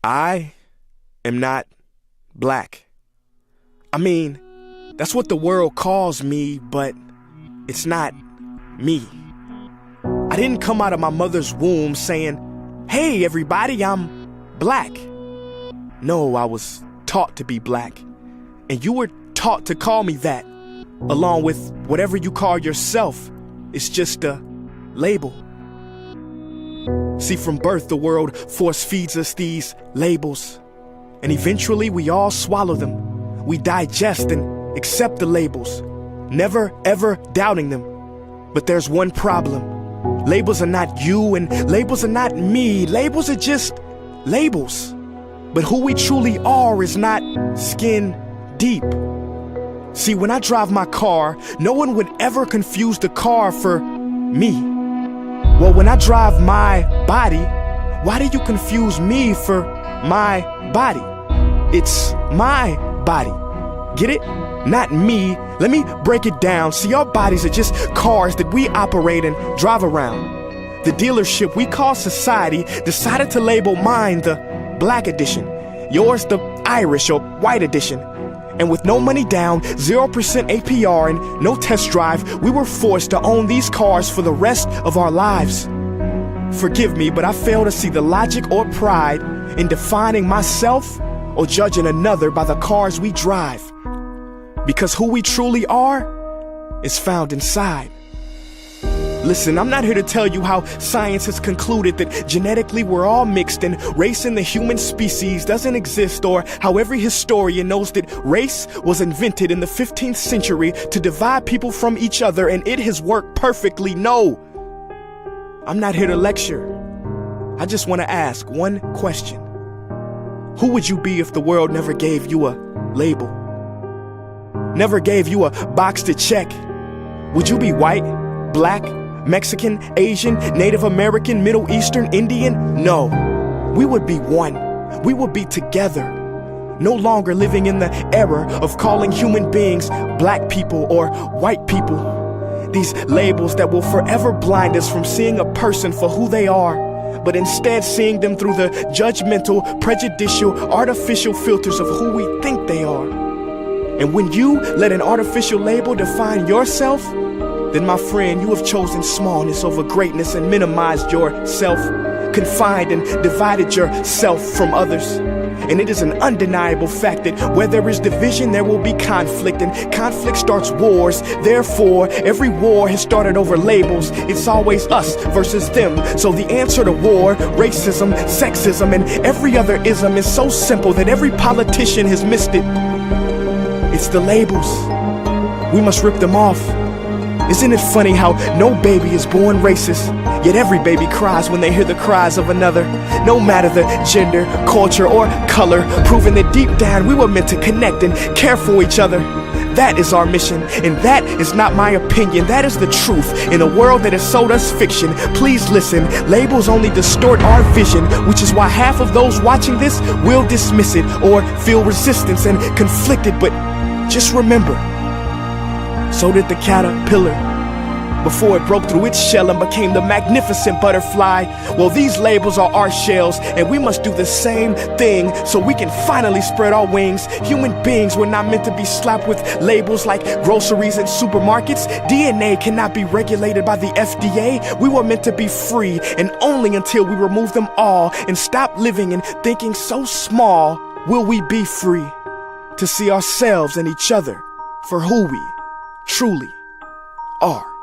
I am not black. I mean, that's what the world calls me, but it's not me. I didn't come out of my mother's womb saying, "Hey everybody, I'm black." No, I was taught to be black, and you were taught to call me that, along with whatever you call yourself. It's just a label. See, from birth, the world force feeds us these labels, and eventually we all swallow them. We digest and accept the labels, never ever doubting them. But there's one problem. Labels are not you, and labels are not me. Labels are just labels. But who we truly are is not skin deep. See, when I drive my car, no one would ever confuse the car for me. Well, when I drive my body, why do you confuse me for my body? It's my body. Get it? Not me. Let me break it down. See, our bodies are just cars that we operate and drive around. The dealership we call society decided to label mine the black edition, yours the Irish or white edition. And with no money down, 0% APR, and no test drive, we were forced to own these cars for the rest of our lives. Forgive me, but I fail to see the logic or pride in defining myself or judging another by the cars we drive. Because who we truly are is found inside. Listen, I'm not here to tell you how science has concluded that genetically we're all mixed and race in the human species doesn't exist, or how every historian knows that race was invented in the 15th century to divide people from each other and it has worked perfectly. No, I'm not here to lecture. I just want to ask one question. Who would you be if the world never gave you a label? Never gave you a box to check? Would you be white, black, Mexican, Asian, Native American, Middle Eastern, Indian? No, we would be one. We would be together. No longer living in the era of calling human beings black people or white people. These labels that will forever blind us from seeing a person for who they are, but instead seeing them through the judgmental, prejudicial, artificial filters of who we think they are. And when you let an artificial label define yourself, then my friend, you have chosen smallness over greatness and minimized yourself, confined and divided yourself from others. And it is an undeniable fact that where there is division, there will be conflict, and conflict starts wars. Therefore, every war has started over labels. It's always us versus them. So the answer to war, racism, sexism, and every other ism is so simple that every politician has missed it. It's the labels. We must rip them off. Isn't it funny how no baby is born racist, yet every baby cries when they hear the cries of another, no matter the gender, culture, or color, proving that deep down we were meant to connect and care for each other. That is our mission, and that is not my opinion. That is the truth in a world that has sold us fiction. Please listen, labels only distort our vision, which is why half of those watching this will dismiss it or feel resistance and conflicted. But just remember, so did the caterpillar before it broke through its shell and became the magnificent butterfly. Well, these labels are our shells, and we must do the same thing so we can finally spread our wings. Human beings were not meant to be slapped with labels like groceries and supermarkets. DNA cannot be regulated by the FDA. We were meant to be free, and only until we remove them all and stop living and thinking so small will we be free to see ourselves and each other for who we truly are.